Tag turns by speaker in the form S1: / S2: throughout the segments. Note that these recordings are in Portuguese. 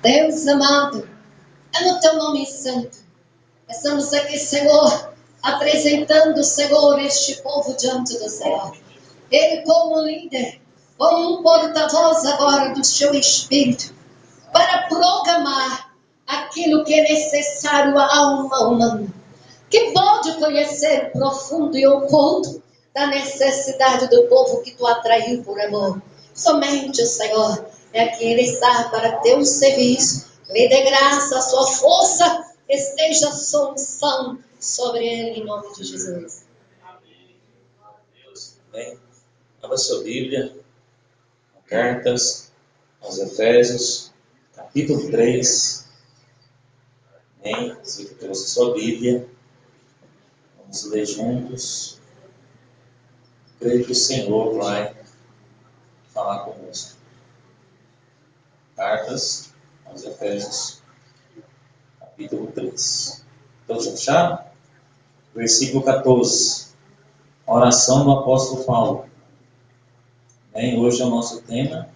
S1: Deus amado, é no teu nome santo. Estamos aqui, Senhor, apresentando, Senhor, este povo diante do Senhor. Ele como líder, como um porta-voz agora do seu Espírito, para programar aquilo que é necessário à alma humana, que pode conhecer o profundo e oculto da necessidade do povo que tu atraiu por amor. Somente o Senhor é que Ele está para teu serviço. Lhe dê graça, a sua força esteja sob unção sobre Ele, em nome de Jesus.
S2: Bem, abra sua Bíblia, cartas aos Efésios, capítulo 3. Amém? Você que trouxe sua Bíblia, vamos ler juntos. Creio que o Senhor vai falar conosco. Cartas aos Efésios, capítulo 3. Todos acharam? Versículo 14. Oração do apóstolo Paulo. Bem, hoje é o nosso tema.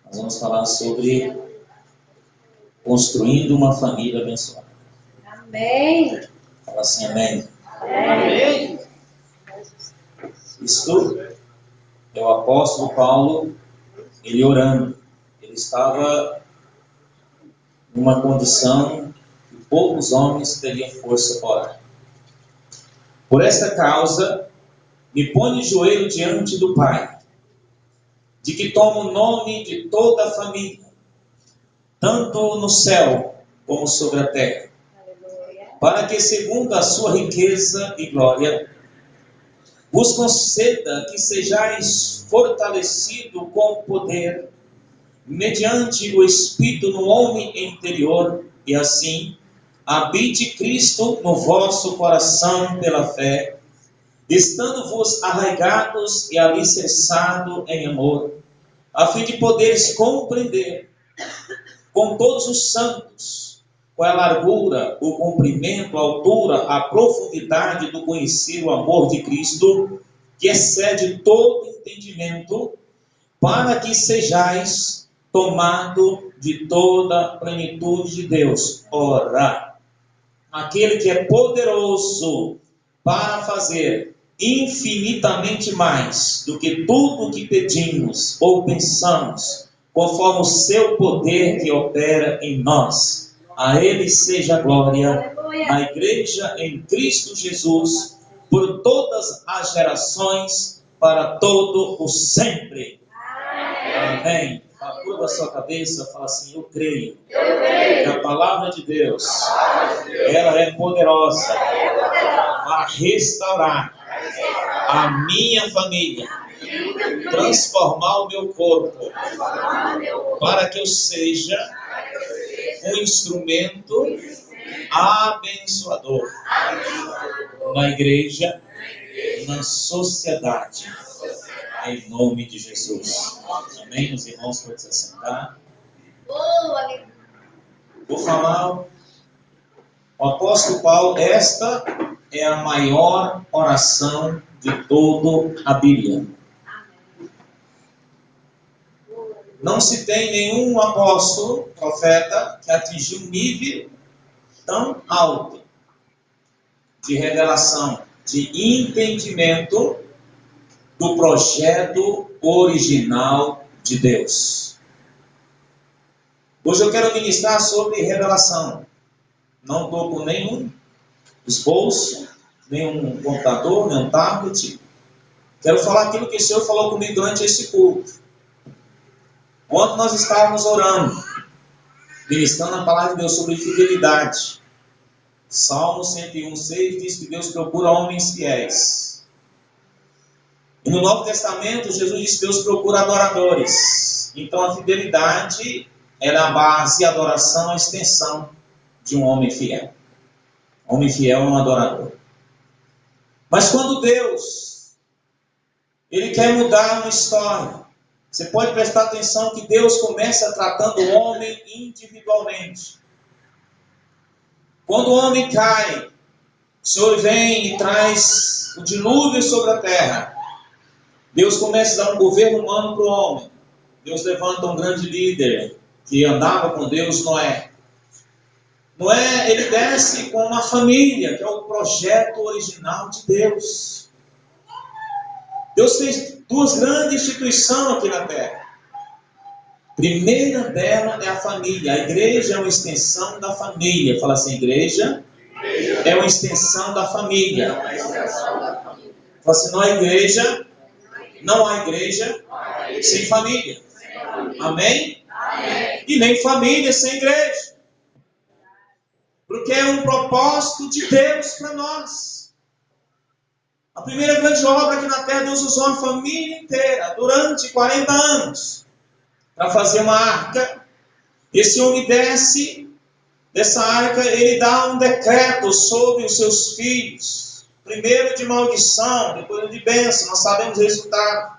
S2: Nós vamos falar sobre construindo uma família abençoada.
S1: Amém.
S2: Fala assim, amém.
S1: Amém.
S2: Isto é o apóstolo Paulo, ele orando. Ele estava numa condição que poucos homens teriam força para orar. Por esta causa, me ponho de joelho diante do Pai, de que tomo o nome de toda a família, tanto no céu como sobre a terra, para que, segundo a sua riqueza e glória, vos conceda que sejais fortalecidos com poder, mediante o Espírito no homem interior, e assim habite Cristo no vosso coração pela fé, estando-vos arraigados e alicerçados em amor, a fim de poderes compreender com todos os santos qual é a largura, o comprimento, a altura, a profundidade do conhecer o amor de Cristo, que excede todo entendimento, para que sejais tomado de toda a plenitude de Deus. Ora, aquele que é poderoso para fazer infinitamente mais do que tudo o que pedimos ou pensamos, conforme o seu poder que opera em nós. A Ele seja a glória na Igreja em Cristo Jesus, por todas as gerações, para todo o sempre. Amém. Curva a sua cabeça, fala assim, eu creio que a palavra de Deus, ela é poderosa a restaurar a minha família, transformar o meu corpo, para que eu seja um instrumento abençoador na igreja, na sociedade, em nome de Jesus. Amém? Os irmãos podem se assentar. Vou falar, o apóstolo Paulo, esta é a maior oração de toda a Bíblia. Não se tem nenhum apóstolo, profeta, que atingiu um nível tão alto de revelação, de entendimento do projeto original de Deus. Hoje eu quero ministrar sobre revelação. Não estou com nenhum esboço, nenhum computador, nenhum tablet. Quero falar aquilo que o Senhor falou comigo durante esse culto. Quando nós estávamos orando, ministrando a palavra de Deus sobre fidelidade, Salmo 101:6 diz que Deus procura homens fiéis. E no Novo Testamento, Jesus diz que Deus procura adoradores. Então a fidelidade é a base, a adoração, a extensão de um homem fiel. Homem fiel é um adorador. Mas quando Deus, Ele quer mudar uma história, você pode prestar atenção que Deus começa tratando o homem individualmente. Quando o homem cai, o Senhor vem e traz o dilúvio sobre a terra. Deus começa a dar um governo humano para o homem. Deus levanta um grande líder que andava com Deus, Noé. Noé, ele desce com uma família, que é o projeto original de Deus. Deus fez duas grandes instituições aqui na terra. A primeira dela é a família. A igreja é uma extensão da família. Fala assim, igreja é uma extensão da família. Fala assim, não há igreja sem família. Amém? E nem família sem igreja. Porque é um propósito de Deus para nós. A primeira grande obra aqui na terra, Deus usou a família inteira durante 40 anos para fazer uma arca. Esse homem desce dessa arca, ele dá um decreto sobre os seus filhos. Primeiro de maldição, depois de bênção, nós sabemos o resultado.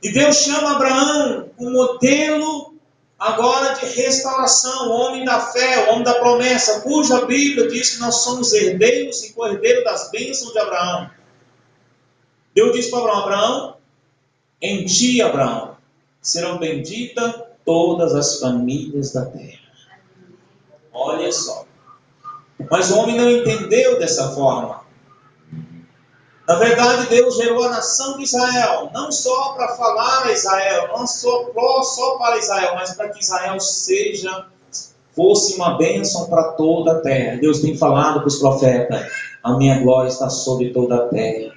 S2: E Deus chama Abraão um modelo agora de restauração, o homem da fé, o homem da promessa, cuja Bíblia diz que nós somos herdeiros e co-herdeiros das bênçãos de Abraão. Deus disse para Abraão, Abraão, em ti, Abraão, serão benditas todas as famílias da terra. Olha só. Mas o homem não entendeu dessa forma. Na verdade, Deus gerou a nação de Israel, não só para falar a Israel, não só para Israel, mas para que Israel fosse uma bênção para toda a terra. Deus tem falado para os profetas, a minha glória está sobre toda a terra.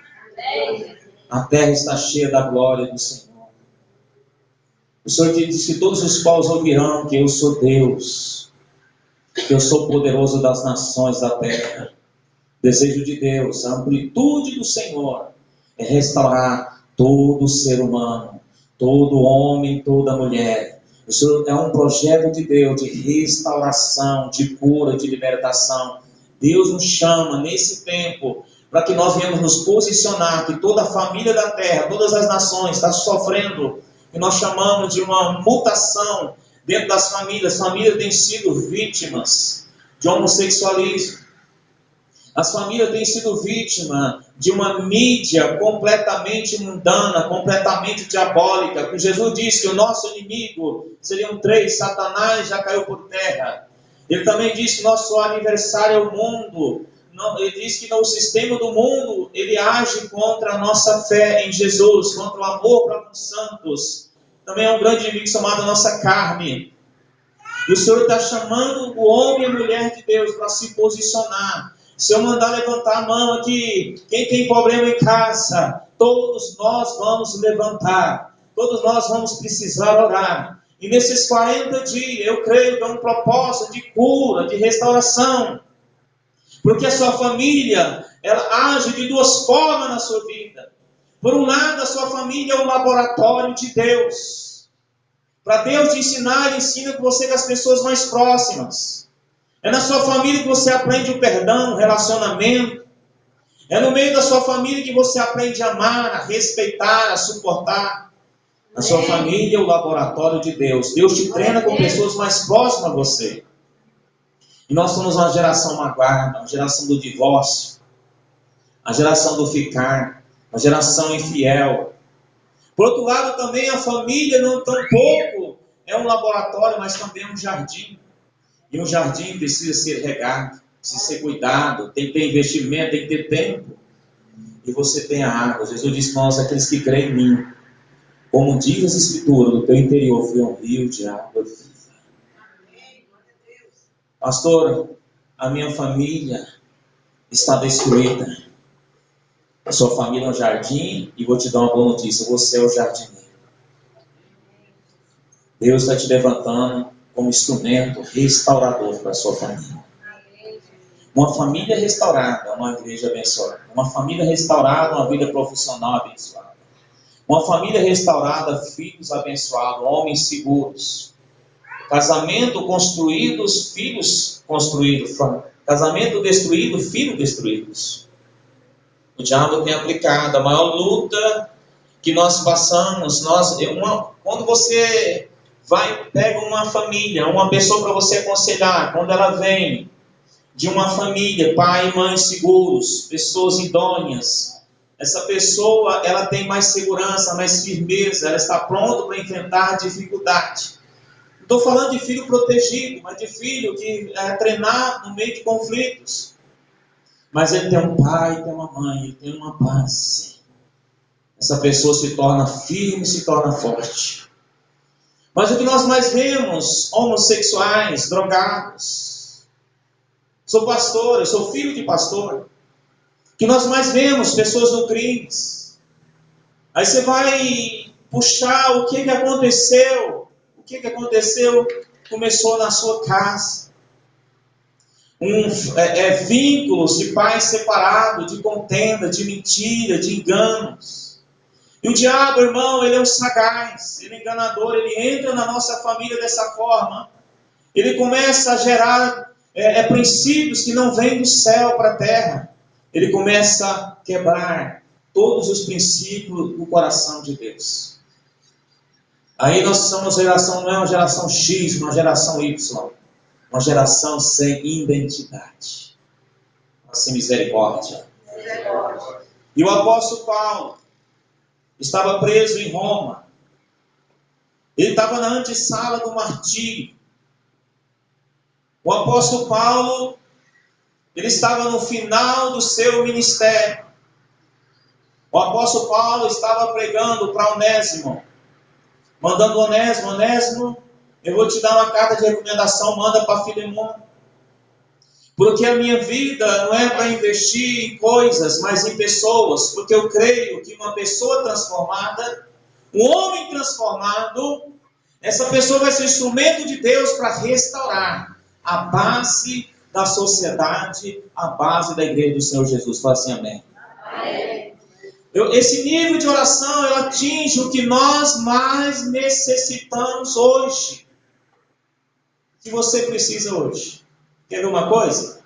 S2: A terra está cheia da glória do Senhor. O Senhor disse que todos os povos ouvirão que eu sou Deus, que eu sou poderoso das nações da terra. Desejo de Deus, a amplitude do Senhor é restaurar todo ser humano, todo homem, toda mulher. O Senhor é um projeto de Deus de restauração, de cura, de libertação. Deus nos chama nesse tempo para que nós venhamos nos posicionar, que toda a família da terra, todas as nações estão sofrendo, que nós chamamos de uma mutação dentro das famílias. As famílias têm sido vítimas de homossexualismo. As famílias têm sido vítimas de uma mídia completamente mundana, completamente diabólica. Porque Jesus disse que o nosso inimigo seriam 3, Satanás já caiu por terra. Ele também disse que nosso aniversário é o mundo. Ele diz que no sistema do mundo, ele age contra a nossa fé em Jesus, contra o amor para os santos. Também é um grande inimigo chamado a nossa carne. E o Senhor está chamando o homem e a mulher de Deus para se posicionar. Se eu mandar levantar a mão aqui, quem tem problema em casa, todos nós vamos levantar. Todos nós vamos precisar orar. E nesses 40 dias, eu creio que é um propósito de cura, de restauração. Porque a sua família, ela age de duas formas na sua vida. Por um lado, a sua família é um laboratório de Deus. Para Deus te ensinar, Ele ensina com você com as pessoas mais próximas. É na sua família que você aprende o perdão, o relacionamento. É no meio da sua família que você aprende a amar, a respeitar, a suportar. A sua família é o laboratório de Deus. Deus te treina com pessoas mais próximas a você. E nós somos uma geração magoada, uma geração do divórcio, a geração do ficar, uma geração infiel. Por outro lado, também a família não tão pouco é um laboratório, mas também é um jardim. E um jardim precisa ser regado, precisa ser cuidado, tem que ter investimento, tem que ter tempo. E você tem a água. Jesus disse para nós, aqueles que creem em mim, como diz as Escrituras, no teu interior flui um rio de água viva. Pastor, a minha família está destruída. A sua família é um jardim e vou te dar uma boa notícia, você é o jardineiro. Deus está te levantando como instrumento restaurador para a sua família. Uma família restaurada é uma igreja abençoada. Uma família restaurada, uma vida profissional abençoada. Uma família restaurada, filhos abençoados, homens seguros. Casamento construído, filhos construídos. Casamento destruído, filhos destruídos. O diabo tem aplicado a maior luta que nós passamos. Quando você pega uma família, uma pessoa para você aconselhar, quando ela vem de uma família, pai e mãe seguros, pessoas idôneas, essa pessoa ela tem mais segurança, mais firmeza, ela está pronta para enfrentar dificuldade. Não estou falando de filho protegido, mas de filho que é treinado no meio de conflitos. Mas ele tem um pai, tem uma mãe, ele tem uma base. Essa pessoa se torna firme, se torna forte. Mas o que nós mais vemos, homossexuais, drogados. Sou pastor, eu sou filho de pastor. O que nós mais vemos, pessoas no crime. Aí você vai puxar o que aconteceu. O que aconteceu começou na sua casa. Vínculos de pais separados, de contenda, de mentira, de enganos. E o diabo, irmão, ele é um sagaz, ele é enganador, ele entra na nossa família dessa forma. Ele começa a gerar princípios que não vêm do céu para a terra. Ele começa a quebrar todos os princípios do coração de Deus. Aí nós somos geração, não é uma geração X, uma geração Y. Uma geração sem identidade. Sem misericórdia. E o apóstolo Paulo estava preso em Roma. Ele estava na antessala do martírio. O apóstolo Paulo, ele estava no final do seu ministério. O apóstolo Paulo estava pregando para Onésimo, mandando Onésimo, Onésimo, eu vou te dar uma carta de recomendação, manda para Filemon. Porque a minha vida não é para investir em coisas, mas em pessoas. Porque eu creio que uma pessoa transformada, um homem transformado, essa pessoa vai ser instrumento de Deus para restaurar a base da sociedade, a base da igreja do Senhor Jesus. Fala assim, amém. Esse nível de oração, ela atinge o que nós mais necessitamos hoje. Que você precisa hoje. Quer ver uma coisa?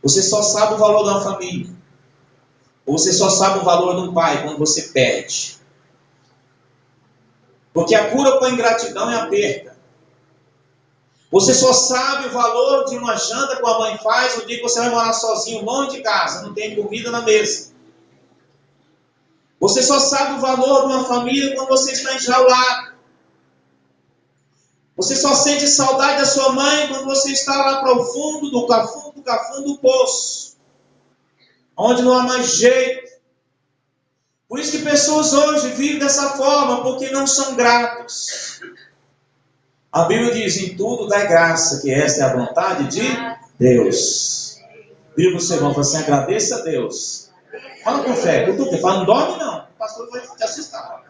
S2: Você só sabe o valor de uma família. Ou você só sabe o valor de um pai quando você perde. Porque a cura para a ingratidão é a perda. Você só sabe o valor de uma janta que a mãe faz no dia que você vai morar sozinho, longe de casa, não tem comida na mesa. Você só sabe o valor de uma família quando você está enjaulado. Você só sente saudade da sua mãe quando você está lá para o fundo do poço. Onde não há mais jeito. Por isso que pessoas hoje vivem dessa forma, porque não são gratos. A Bíblia diz, em tudo dai graça, que esta é a vontade de Deus. Vira para o seu irmão e fala assim, agradeça a Deus. Fala com fé, fala, não dorme não. O pastor vai te assustar.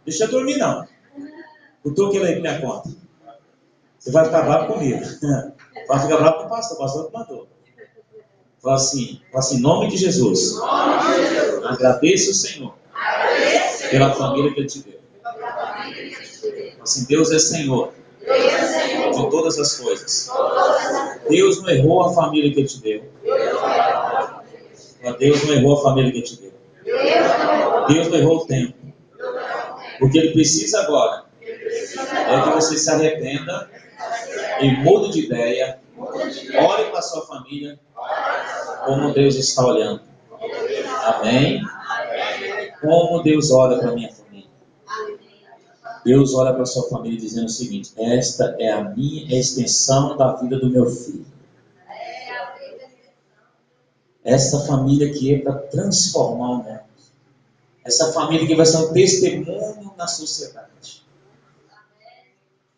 S2: Deixa eu dormir não. Cutuca ele aí que minha conta. Você vai ficar bravo comigo. Vai ficar bravo com o pastor que mandou. Fala assim, em nome de Jesus. Agradeça o Senhor pela família que Ele te deu. Fala assim, Deus é Senhor de todas as coisas. Deus não errou a família que Ele te deu. Deus não errou a família que Ele te deu. Deus não errou o tempo. O que Ele precisa agora é que você se arrependa e mude de ideia, ore para a sua família, como Deus está olhando. Amém? Como Deus olha para a minha família. Deus olha para a sua família dizendo o seguinte, esta é a minha extensão da vida do meu filho. Essa família que é para transformar o mundo. Essa família que vai ser um testemunho na sociedade.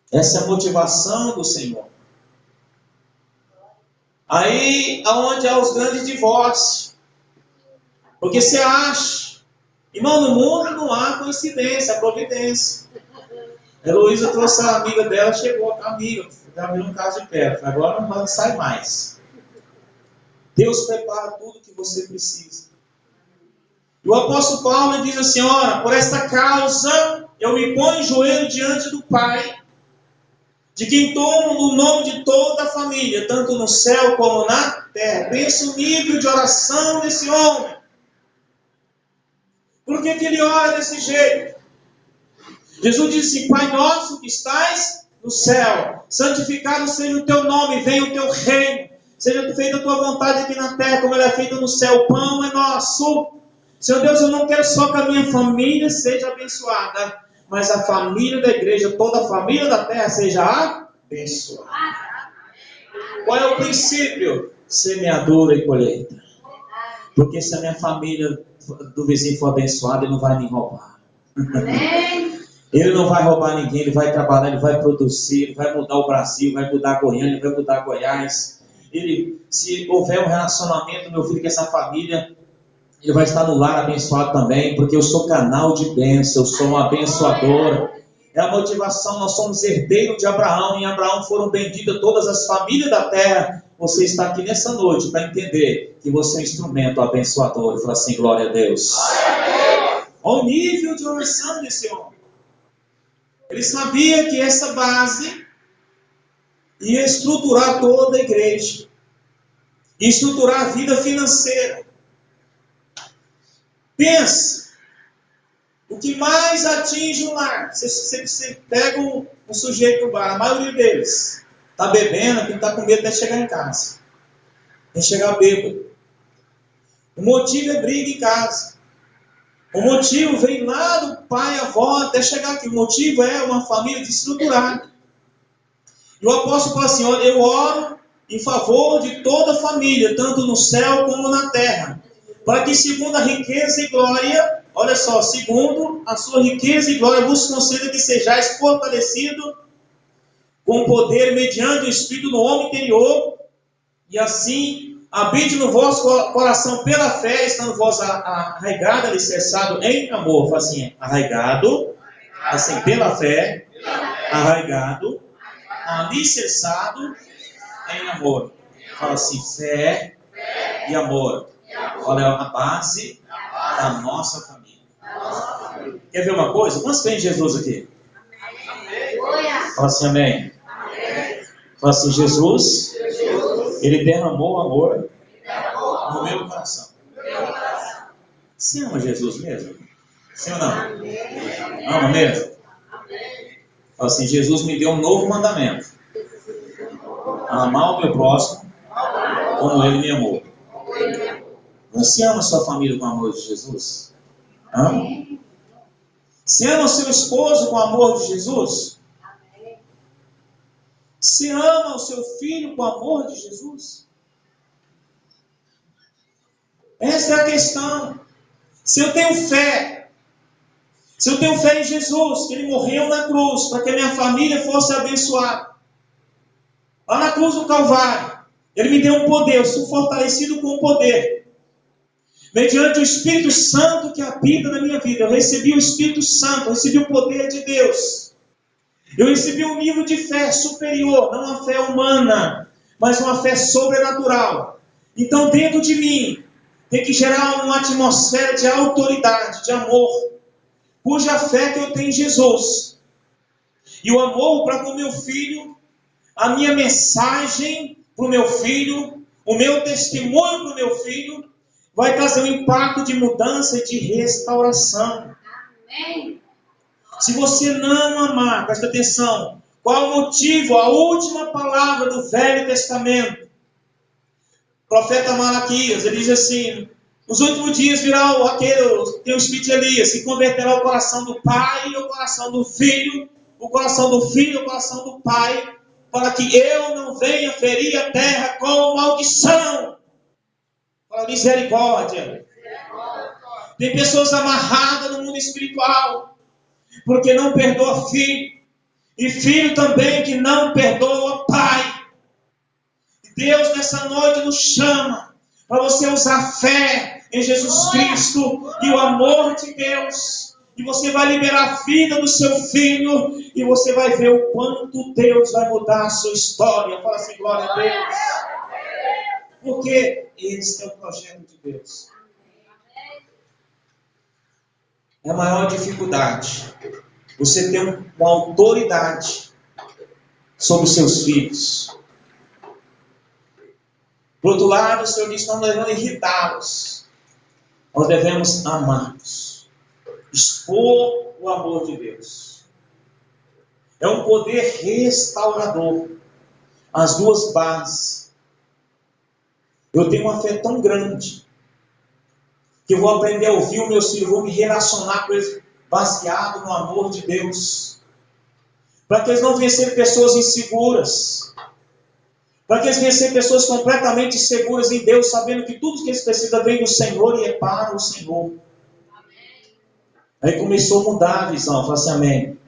S2: Essa é a motivação do Senhor. Aí, aonde há os grandes divórcios. Porque você acha, irmão, no mundo não há coincidência, há providência. A Heloísa trouxe a amiga dela, chegou a amiga, abriu um caso de perto, agora não sai mais. Deus prepara tudo que você precisa. E o apóstolo Paulo diz assim, ora, por esta causa eu me ponho em joelho diante do Pai, de quem tomo no nome de toda a família, tanto no céu como na terra. Pensa o nível de oração desse homem. Por que ele ora desse jeito? Jesus disse, Pai nosso que estais no céu, santificado seja o teu nome, venha o teu reino, seja feita a tua vontade aqui na terra, como ela é feita no céu. O pão é nosso, Senhor Deus, eu não quero só que a minha família seja abençoada, mas a família da igreja, toda a família da terra seja abençoada. Qual é o princípio? Semeadura e colheita. Porque se a minha família do vizinho for abençoada, ele não vai me roubar. Ele não vai roubar ninguém, ele vai trabalhar, ele vai produzir, ele vai mudar o Brasil, vai mudar a Goiânia, ele vai mudar Goiás. Se houver um relacionamento, meu filho, com essa família, ele vai estar no lar abençoado também, porque eu sou canal de bênção, eu sou um abençoador. É a motivação, nós somos herdeiros de Abraão, e em Abraão foram benditas todas as famílias da terra. Você está aqui nessa noite para entender que você é um instrumento abençoador. Fala assim, glória a Deus. Olha o nível de oração desse homem. Ele sabia que essa base ia estruturar toda a igreja, ia estruturar a vida financeira. Pense, o que mais atinge o lar, você pega um sujeito no bar, a maioria deles está bebendo, porque está com medo de chegar em casa, de chegar bêbado. O motivo é briga em casa. O motivo vem lá do pai, avó, até chegar aqui. O motivo é uma família desestruturada. E o apóstolo fala assim, olha, eu oro em favor de toda a família, tanto no céu como na terra, para que segundo a riqueza e glória, olha só, segundo a sua riqueza e glória, vos conceda que sejais fortalecido com poder mediante o Espírito no homem interior, e assim habite no vosso coração pela fé, estando vós arraigado, alicerçado em amor. Fala assim, arraigado, assim, pela fé, arraigado, alicerçado em amor. Fala assim, fé e amor. Olha a base da nossa família. Quer ver uma coisa? Quantos têm Jesus aqui? Fala assim, amém. Fala assim, Jesus, Ele derramou amor no meu coração. Você ama Jesus mesmo? Sim ou não? Ama mesmo? Fala assim, Jesus me deu um novo mandamento. Amar o meu próximo como Ele me amou. Você ama a sua família com o amor de Jesus? Ama? Você ama o seu esposo com o amor de Jesus? Você ama o seu filho com o amor de Jesus? Essa é a questão. Se eu tenho fé em Jesus, que Ele morreu na cruz, para que a minha família fosse abençoada. Lá na cruz do Calvário, Ele me deu um poder, eu sou fortalecido com o poder. Mediante o Espírito Santo que habita na minha vida, eu recebi o Espírito Santo, eu recebi o poder de Deus. Eu recebi um nível de fé superior, não uma fé humana, mas uma fé sobrenatural. Então dentro de mim, tem que gerar uma atmosfera de autoridade, de amor, cuja fé que eu tenho em Jesus. E o amor para com o meu filho, a minha mensagem para o meu filho, o meu testemunho para o meu filho, vai trazer um impacto de mudança e de restauração. Amém. Se você não amar, presta atenção, qual o motivo? A última palavra do Velho Testamento. O profeta Malaquias, ele diz assim, nos últimos dias virá tem o espírito de Elias, se converterá o coração do pai e o coração do filho, o coração do filho e o coração do pai, para que eu não venha ferir a terra com maldição. Fala misericórdia. Tem pessoas amarradas no mundo espiritual, porque não perdoa filho, e filho também que não perdoa pai. Deus nessa noite nos chama para você usar fé em Jesus Cristo e o amor de Deus, e você vai liberar a vida do seu filho, e você vai ver o quanto Deus vai mudar a sua história. Fala assim, glória a Deus. Porque esse é o projeto de Deus. É a maior dificuldade. Você ter uma autoridade sobre os seus filhos. Por outro lado, o Senhor diz que nós não devemos irritá-los. Nós devemos amá-los. Expor o amor de Deus. É um poder restaurador. As duas bases. Eu tenho uma fé tão grande que eu vou aprender a ouvir os meus filhos, vou me relacionar com eles baseado no amor de Deus. Para que eles não venham ser pessoas inseguras. Para que eles venham ser pessoas completamente seguras em Deus, sabendo que tudo que eles precisam vem do Senhor e é para o Senhor. Aí começou a mudar a visão. Fala assim, amém.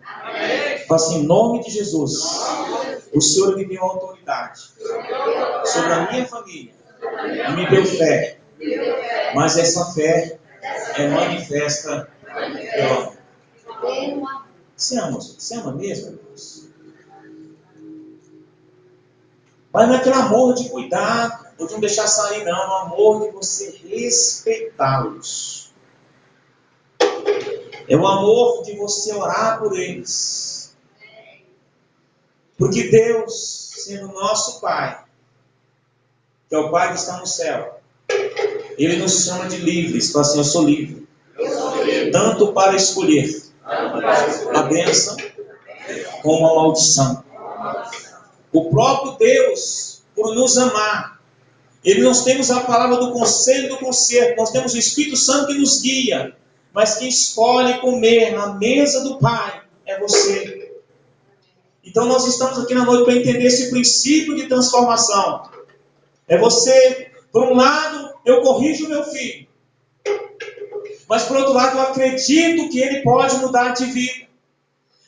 S2: Fala assim, em nome de Jesus, o Senhor me deu autoridade sobre a minha família e me deu fé. Mas essa fé é manifesta pelo amor. Você ama? Você ama mesmo, Deus? Mas não é aquele amor de cuidar, ou de não deixar sair, não. É o amor de você respeitá-los. É o amor de você orar por eles. Porque Deus, sendo nosso Pai, que é o Pai que está no céu, Ele nos chama de livres. Fala assim, eu sou livre. Tanto para escolher a bênção como a maldição. O próprio Deus, por nos amar, Ele nós temos a palavra do conselho e do conserto, nós temos o Espírito Santo que nos guia, mas quem escolhe comer na mesa do Pai é você. Então nós estamos aqui na noite para entender esse princípio de transformação. É você, por um lado, eu corrijo meu filho, mas por outro lado eu acredito que ele pode mudar de vida.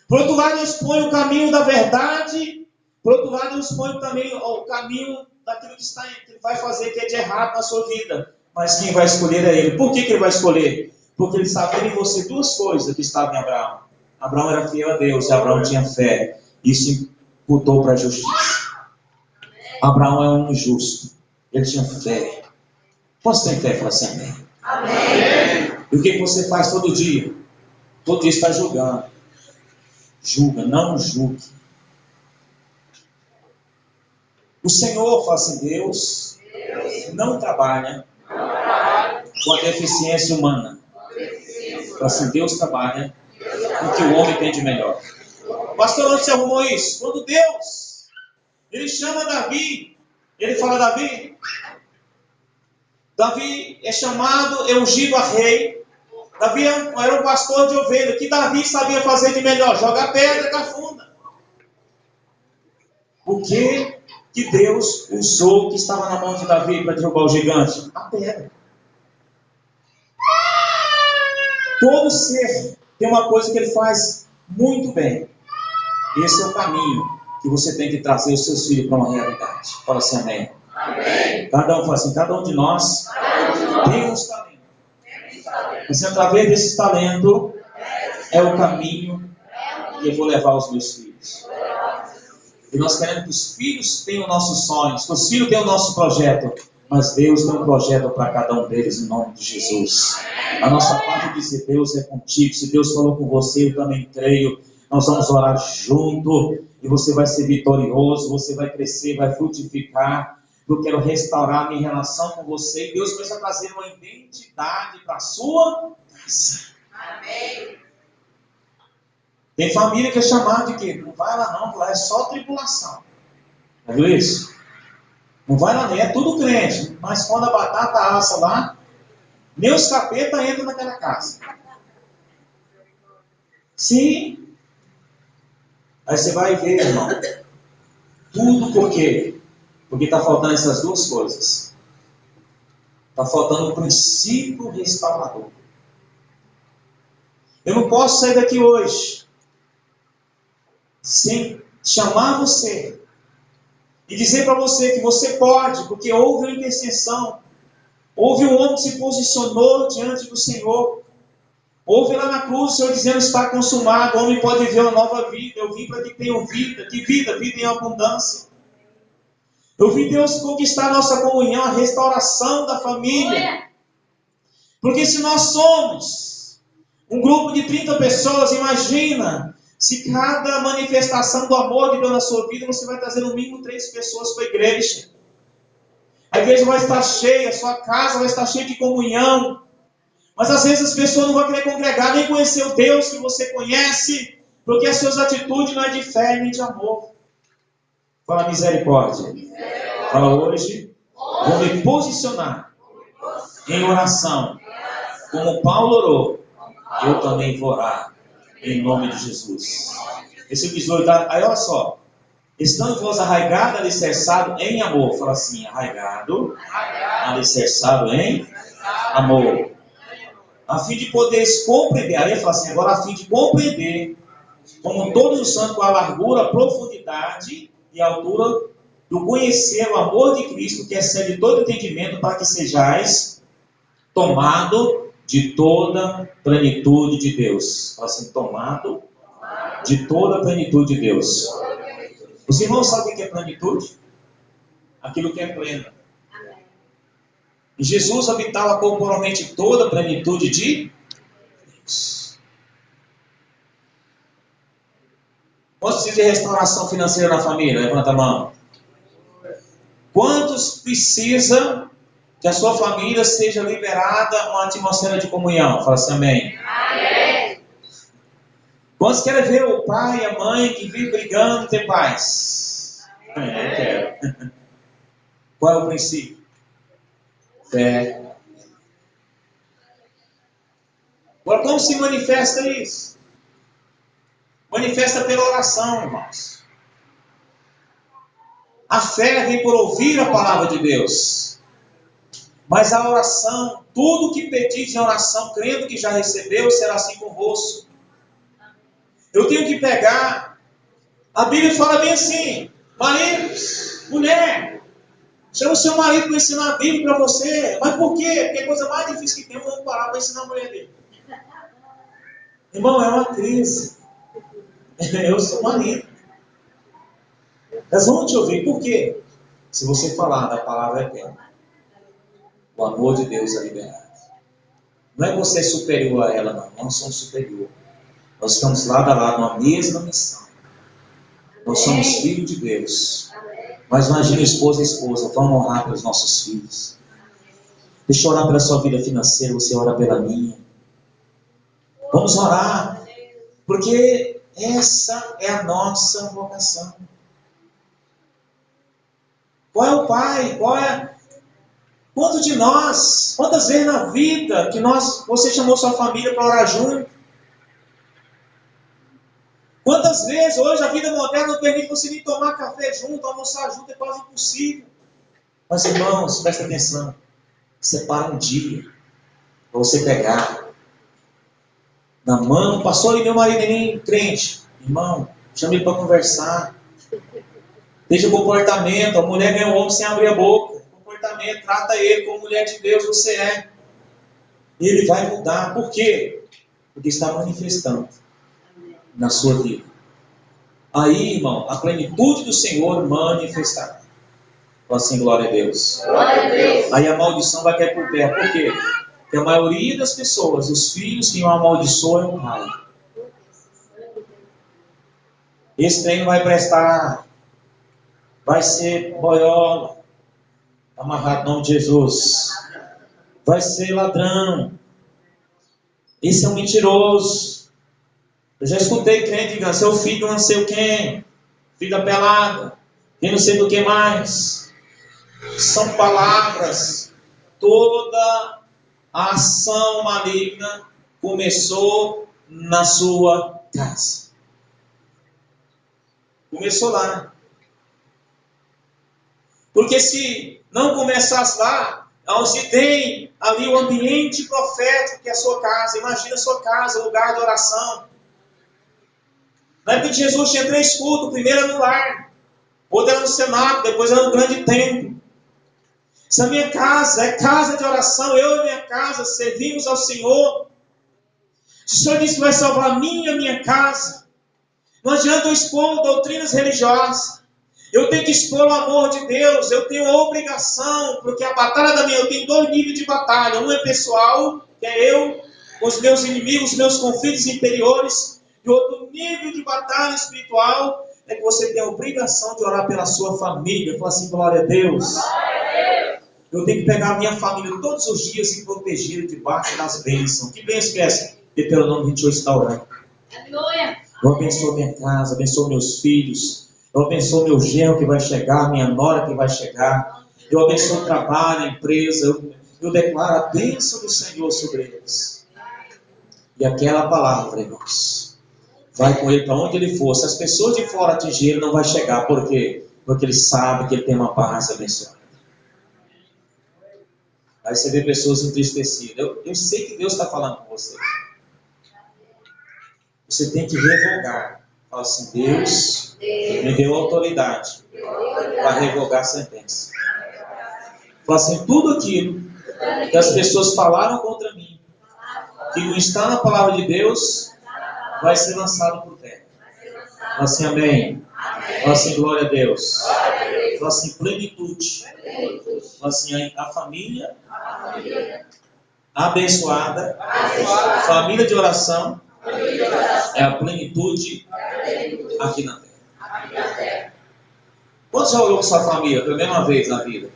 S2: Por outro lado eu exponho o caminho da verdade, por outro lado eu exponho também o caminho daquilo que ele vai fazer, que é de errado na sua vida. Mas quem vai escolher é ele. Por que ele vai escolher? Porque ele sabe em você duas coisas que estavam em Abraão. Abraão era fiel a Deus e Abraão tinha fé. Isso imputou para a justiça. Abraão é um justo. Ele tinha fé. Você tem fé? Fala assim, amém. Amém. E o que você faz todo dia? Todo dia está julgando. Julga, não julgue. O Senhor, fala assim, Deus não trabalha com a deficiência humana. Fala assim, Deus trabalha com o que o homem tem de melhor. Pastor, onde você arrumou isso? Quando Deus, Ele chama Davi, Ele fala, Davi é chamado, é ungido a rei. Davi era um pastor de ovelha. O que Davi sabia fazer de melhor? Jogar pedra da funda. O que Deus usou que estava na mão de Davi para derrubar o gigante? A pedra. Todo ser tem uma coisa que ele faz muito bem. Esse é o caminho que você tem que trazer os seus filhos para uma realidade. Fala assim, amém. Amém. Cada um fala assim, cada um de nós tem uns talentos. Mas através desses talentos é o caminho que eu vou levar os meus filhos. E nós queremos que os filhos tenham nossos sonhos, que os filhos tenham o nosso projeto. Mas Deus tem um projeto para cada um deles em nome de Jesus. A nossa parte é dizer, Deus é contigo. Se Deus falou com você, eu também creio. Nós vamos orar junto. E você vai ser vitorioso. Você vai crescer, vai frutificar. Eu quero restaurar a minha relação com você. E Deus vai trazer uma identidade para a sua casa. Amém. Tem família que é chamada de quê? Não vai lá não, lá é só tribulação. Já viu isso? Não vai lá nem, é tudo crente. Mas quando a batata assa lá, nem os capeta entram naquela casa. Sim. Aí você vai ver, irmão. Tudo por quê? Porque está faltando essas duas coisas. Está faltando o princípio restaurador. Eu não posso sair daqui hoje sem chamar você e dizer para você que você pode, porque houve uma intercessão, houve um homem que se posicionou diante do Senhor, houve lá na cruz o Senhor dizendo está consumado, o homem pode viver uma nova vida. Eu vim para que tenham vida, que vida em abundância. Eu vi Deus conquistar a nossa comunhão, a restauração da família. Porque se nós somos um grupo de 30 pessoas, imagina se cada manifestação do amor de Deus na sua vida, você vai trazer no mínimo 3 pessoas para a igreja. A igreja vai estar cheia, a sua casa vai estar cheia de comunhão. Mas às vezes as pessoas não vão querer congregar, nem conhecer o Deus que você conhece, porque as suas atitudes não é de fé nem de amor. Fala misericórdia. Fala hoje, vou me posicionar em oração como Paulo orou, eu também vou orar, em nome de Jesus. Esse 18, aí olha só. Estando vós arraigado, alicerçado em amor. Fala assim, arraigado, alicerçado em amor. A fim de poderes compreender. Aí fala assim, agora a fim de compreender, como todos os santos, a largura, a profundidade e a altura do conhecer o amor de Cristo, que excede todo entendimento, para que sejais tomado de toda plenitude de Deus. Fala assim, tomado de toda a plenitude de Deus. Os irmãos sabem o que é plenitude? Aquilo que é pleno. E Jesus habitava corporalmente toda a plenitude de Deus. Quantos precisam de restauração financeira na família? Levanta a mão. Quantos precisam que a sua família seja liberada uma atmosfera de comunhão? Fala assim, amém. Amém. Quantos querem ver o pai e a mãe que vivem brigando ter paz? Amém. Eu quero. Qual é o princípio? Fé. Agora, como se manifesta isso? Manifesta pela oração, irmãos. A fé vem por ouvir a palavra de Deus. Mas a oração, tudo que pedis em oração, crendo que já recebeu, será assim convosco. Eu tenho que pegar. A Bíblia fala bem assim: marido, mulher, chama o seu marido para ensinar a Bíblia para você. Mas por quê? Porque a coisa mais difícil que tem, vamos parar para ensinar a mulher dele. Irmão, é uma crise. Eu sou marido. Elas vão te ouvir. Por quê? Se você falar da palavra eterna, o amor de Deus é liberado. Não é você superior a ela, não. Nós somos superior. Nós estamos lado a lado na mesma missão. Nós somos filhos de Deus. Mas imagina esposa e esposa. Vamos orar pelos nossos filhos. Deixa eu orar pela sua vida financeira. Você ora pela minha. Vamos orar. Porque essa é a nossa vocação. Qual é o pai? Quanto de nós? Quantas vezes na vida que você chamou sua família para orar junto? Quantas vezes hoje a vida moderna não permite você nem tomar café junto, almoçar junto, é quase impossível. Mas irmãos, presta atenção. Separa um dia para você pegar na mão. Passou ali meu marido nem crente. Irmão, chama ele para conversar. Deixa o comportamento. A mulher ganha o homem sem abrir a boca. Comportamento, trata ele como mulher de Deus você é. Ele vai mudar. Por quê? Porque está manifestando na sua vida. Aí, irmão, a plenitude do Senhor manifestará. Fala assim, glória a Deus. Glória a Deus. Aí a maldição vai cair por terra. Por quê? Porque a maioria das pessoas, os filhos que o amaldiçoam é o pai. Esse trem não vai prestar. Vai ser boiola. Amarrado no nome de Jesus. Vai ser ladrão. Esse é um mentiroso. Eu já escutei crente dizendo, seu filho não sei o quem, filho da pelada, e não sei do que mais. São palavras. Toda a ação maligna começou na sua casa. Começou lá. Porque se não começasse lá, onde tem ali o ambiente profético que é a sua casa. Imagina a sua casa, lugar de oração. Na época de Jesus tinha 3 cultos. O primeiro era no lar, outro era no cenáculo, depois era no grande templo. Essa minha casa é casa de oração. Eu e minha casa servimos ao Senhor. Se o Senhor disse que vai salvar a minha casa, não adianta eu expor doutrinas religiosas. Eu tenho que expor o amor de Deus. Eu tenho a obrigação, porque a batalha da minha, eu tenho 2 níveis de batalha. Um é pessoal, que é eu, com os meus inimigos, meus conflitos interiores. E outro nível de batalha espiritual é que você tem a obrigação de orar pela sua família. Fala assim, glória a Deus. Eu tenho que pegar a minha família todos os dias e proteger debaixo das bênçãos. Que bênção é essa? Deuteronômio 28 está orando. Eu abençoo minha casa, abençoo meus filhos. Eu abençoo meu genro que vai chegar, minha nora que vai chegar. Eu abençoo o trabalho, a empresa. eu declaro a bênção do Senhor sobre eles. E aquela palavra, irmãos, vai com ele para onde ele for. Se as pessoas de fora atingirem, ele não vai chegar. Por quê? Porque ele sabe que ele tem uma base abençoada. Aí você vê pessoas entristecidas. Eu sei que Deus está falando com você. Você tem que revogar. Fala assim, Deus me deu autoridade para revogar a sentença. Fala assim, tudo aquilo que as pessoas falaram contra mim, que não está na palavra de Deus, vai ser lançado por terra. Fala assim, amém. Fala assim, glória a Deus. Fala assim, plenitude. Fala assim, a família abençoada, família de oração, é a plenitude aqui na terra. Quantos já orou com sua família pela mesma vez na vida?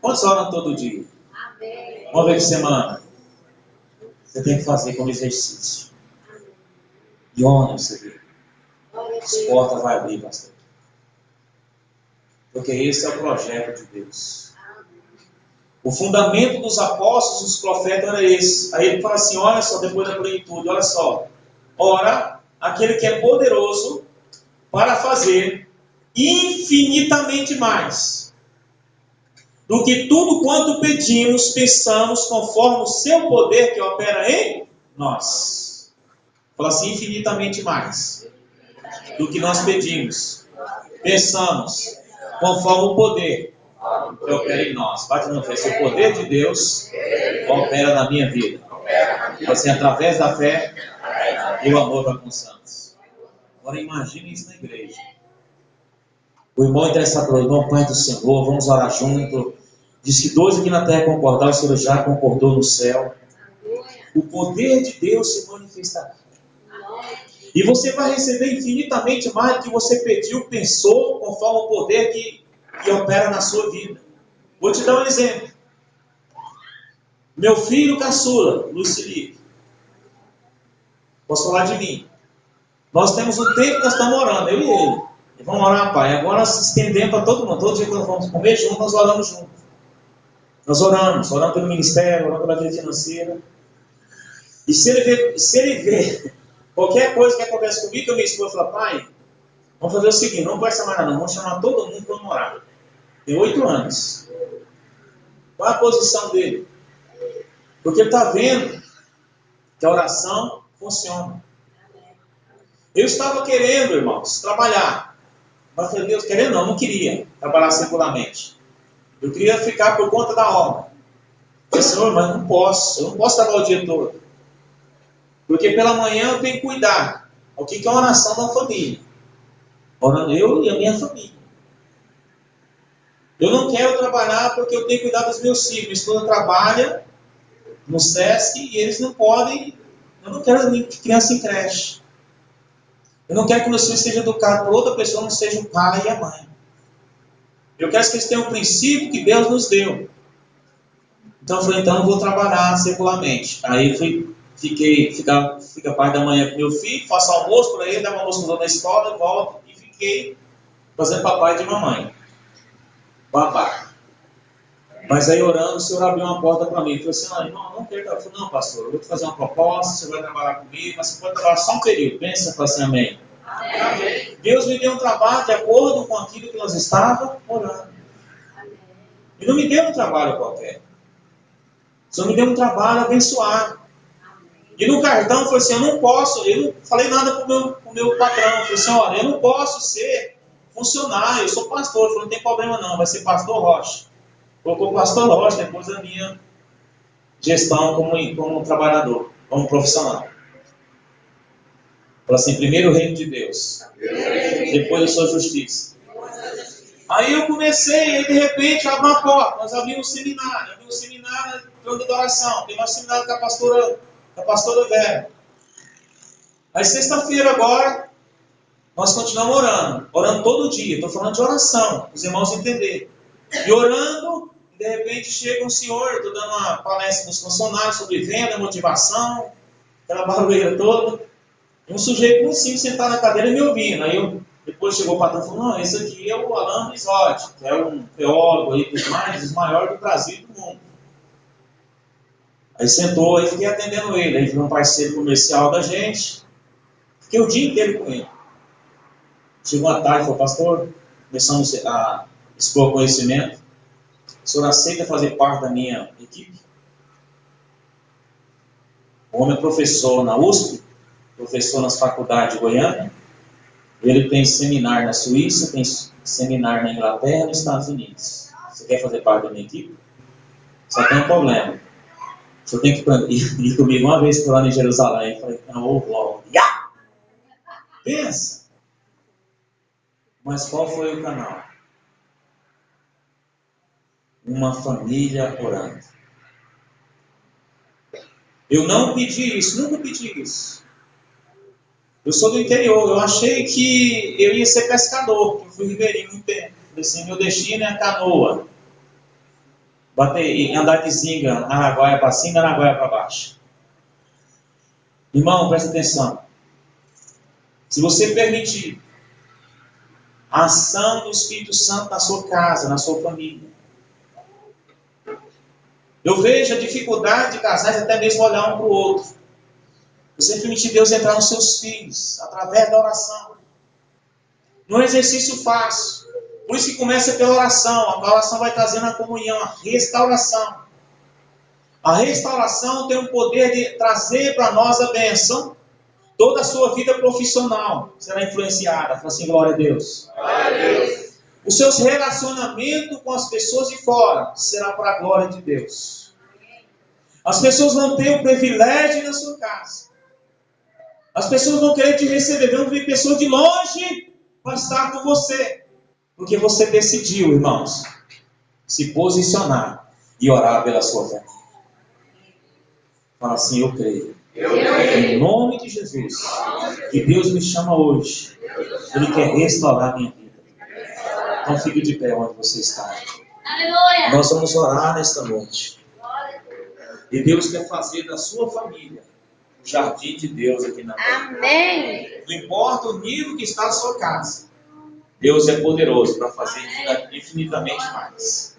S2: Quantos oram todo dia? Uma vez por semana? Você tem que fazer como exercício. E onde você vê? As portas vão abrir, pastor. Porque esse é o projeto de Deus. O fundamento dos apóstolos, dos profetas era esse. Aí ele fala assim, olha só, depois da plenitude, olha só. Ora, aquele que é poderoso para fazer infinitamente mais do que tudo quanto pedimos, pensamos, conforme o seu poder que opera em nós. Fala assim, infinitamente mais do que nós pedimos, pensamos, conforme o poder que opera em nós. Bate no fé, o poder de Deus opera na minha vida. Assim, através da fé e o amor para com os santos. Agora imagine isso na igreja. O irmão interessa para o irmão, Pai do Senhor, vamos orar junto. Diz que 2 aqui na terra concordar, o Senhor já concordou no céu. O poder de Deus se manifestará. E você vai receber infinitamente mais do que você pediu, pensou, conforme o poder que opera na sua vida. Vou te dar um exemplo. Meu filho caçula, Luiz Felipe. Posso falar de mim. Nós temos um tempo que nós estamos orando, eu e ele. E vamos orar, Pai. Agora nós se estendemos para todo mundo. Todo dia que nós vamos comer juntos, nós oramos juntos. Nós oramos pelo ministério, oramos pela vida financeira. E se ele vê qualquer coisa que acontece comigo, eu e minha esposa fala, Pai, vamos fazer o seguinte, não conversa mais nada, não. Vamos chamar todo mundo para orar. Tem 8 anos. Qual é a posição dele? Porque ele está vendo que a oração funciona. Eu estava querendo, irmãos, trabalhar. Mas falei, Deus, querendo não queria trabalhar secularmente. Eu queria ficar por conta da obra. Eu falei, Senhor, mas não posso. Eu não posso trabalhar o dia todo. Porque pela manhã eu tenho que cuidar. O que é uma oração da família? Orando eu e a minha família. Eu não quero trabalhar porque eu tenho que cuidar dos meus filhos. Minha esposa trabalha no SESC e eles não podem. Eu não quero criança em creche. Eu não quero que meus filhos sejam educados por outra pessoa, não seja o pai e a mãe. Eu quero que eles tenham um princípio que Deus nos deu. Então eu falei, então eu vou trabalhar secularmente. Aí fica a parte da manhã com meu filho, faço almoço para ele, dá um almoço na escola, volto e fiquei fazendo papai de mamãe. Babá. Mas aí orando, o Senhor abriu uma porta para mim. Eu falei assim, não quero. Eu falei, não, pastor, eu vou te fazer uma proposta, você vai trabalhar comigo, mas você pode trabalhar só um período. Pensa, fala assim, amém. Amém. Deus me deu um trabalho de acordo com aquilo que nós estávamos orando. E não me deu um trabalho qualquer. Só me deu um trabalho abençoado. E no cartão eu falei assim, eu não falei nada para o meu patrão. Eu falei assim, olha, eu não posso ser funcionário, eu sou pastor. Eu falei, não tem problema não, vai ser pastor Rocha. Colocou pastor Rocha depois da minha gestão como trabalhador, como profissional. Falei assim, primeiro o reino de Deus, depois a sua justiça. Aí eu comecei, e de repente abriu uma porta, nós abrimos um seminário de oração, tem nosso seminário com a pastora Vera. Aí sexta-feira agora, nós continuamos orando todo dia, estou falando de oração, os irmãos entenderem. E orando, de repente chega um senhor, estou dando uma palestra dos funcionários sobre venda, aquela barulheira toda, e um sujeito muito simples sentado na cadeira me ouvindo. Aí depois Depois chegou o patrão e falou, não, esse aqui é o Alain Risotti, que é um teólogo aí dos mais, os maiores do Brasil e do mundo. Aí sentou, aí fiquei atendendo ele, aí virou um parceiro comercial da gente, fiquei o dia inteiro com ele. Chegou uma tarde e falou, pastor, começamos a expor conhecimento, o senhor aceita fazer parte da minha equipe? O homem é professor na USP, professor nas faculdades de Goiânia, ele tem seminário na Suíça, tem seminário na Inglaterra e nos Estados Unidos. Você quer fazer parte da minha equipe? Só tem um problema. Você tem que ir comigo uma vez por ano em Jerusalém. Eu falei, não, glória. Pensa. Mas qual foi o canal? Uma família orando. Eu não pedi isso, nunca pedi isso. Eu sou do interior, eu achei que eu ia ser pescador, porque eu fui ribeirinho muito tempo. Assim, meu destino é a canoa. Andar de zinga, Araguaia para cima, Araguaia para baixo. Irmão, presta atenção. Se você permitir a ação do Espírito Santo na sua casa, na sua família. Eu vejo a dificuldade de casais até mesmo olhar um para o outro. Você permitir Deus entrar nos seus filhos, através da oração. Não é um exercício fácil. Por isso que começa pela oração. A oração vai trazendo a comunhão, a restauração. A restauração tem o poder de trazer para nós a bênção. Toda a sua vida profissional será influenciada. Fala assim, glória a Deus.
S3: Glória a Deus.
S2: Os seus relacionamentos com as pessoas de fora será para a glória de Deus. As pessoas vão ter o privilégio na sua casa. As pessoas vão querer te receber. Vão vir pessoas de longe para estar com você. Porque você decidiu, irmãos, se posicionar e orar pela sua família. Fala assim, eu creio. Em nome de Jesus, que Deus me chama hoje. Ele quer restaurar a minha vida. Então fique de pé onde você está.
S1: Aleluia.
S2: Nós vamos orar nesta noite. E Deus quer fazer da sua família o jardim de Deus aqui na terra.
S1: Amém.
S2: Não importa o nível que está a sua casa. Deus é poderoso para fazer infinitamente mais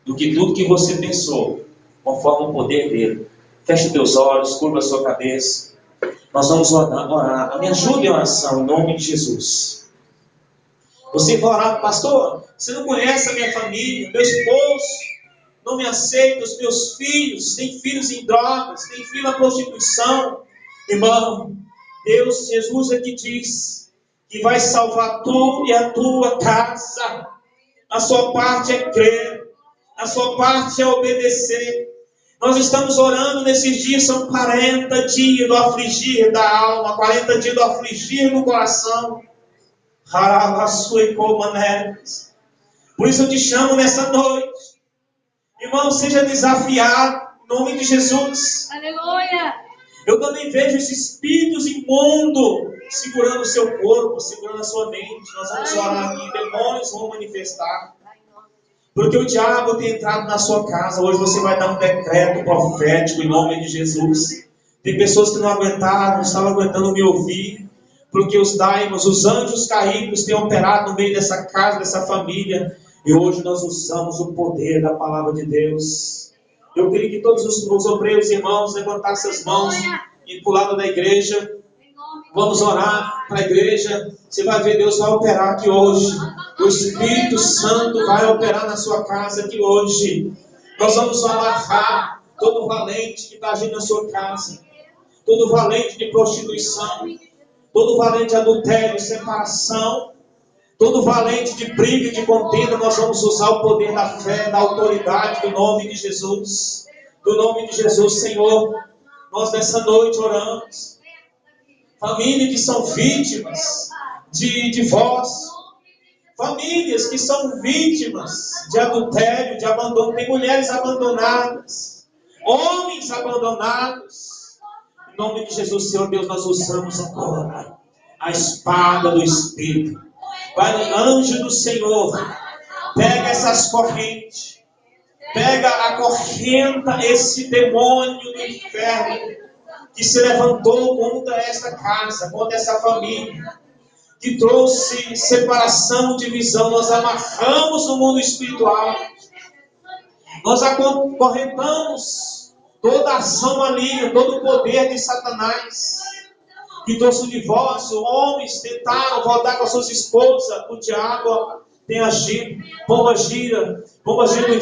S2: do que tudo que você pensou, conforme o poder dele. Feche teus olhos, curva a sua cabeça. Nós vamos orar. Me ajude em oração, em nome de Jesus. Você vai orar, pastor, você não conhece a minha família, meu esposo não me aceita, os meus filhos, tem filhos em drogas, tem filho na prostituição. Irmão, Deus, Jesus é que diz que vai salvar tu e a tua casa. A sua parte é crer, a sua parte é obedecer. Nós estamos orando nesses dias, são 40 dias do afligir da alma, 40 dias do afligir do coração. Por isso eu te chamo nessa noite. Irmão, seja desafiado em nome de Jesus.
S1: Aleluia.
S2: Eu também vejo esses espíritos imundos segurando o seu corpo, segurando a sua mente. Nós vamos orar aqui, demônios vão manifestar. Porque o diabo tem entrado na sua casa. Hoje você vai dar um decreto profético em nome de Jesus. Tem pessoas que não aguentaram, não estavam aguentando me ouvir. Porque os daimons, os anjos caídos têm operado no meio dessa casa, dessa família. E hoje nós usamos o poder da palavra de Deus. Eu queria que todos os obreiros irmãos levantassem as mãos e para o lado da igreja. Vamos orar para a igreja. Você vai ver, Deus vai operar aqui hoje. O Espírito Santo vai operar na sua casa aqui hoje. Nós vamos amarrar todo valente que está agindo na sua casa. Todo valente de prostituição. Todo valente de adultério, separação. Todo valente de briga e de contenda, nós vamos usar o poder da fé, da autoridade, do nome de Jesus. Do nome de Jesus, Senhor. Nós nessa noite oramos. Famílias que são vítimas de divórcio. Famílias que são vítimas de adultério, de abandono. Tem mulheres abandonadas. Homens abandonados. Em nome de Jesus, Senhor Deus, nós usamos agora a espada do Espírito. Vai, anjo do Senhor, pega essas correntes, pega a correnta, esse demônio do inferno que se levantou contra esta casa, contra essa família.
S3: que trouxe separação, divisão, nós amarramos no mundo espiritual. Nós acorrentamos toda a ação maligna, todo o poder de Satanás, que trouxe o divórcio. Homens tentaram voltar com as suas esposas, o diabo tem agido, pomba gira do inferno.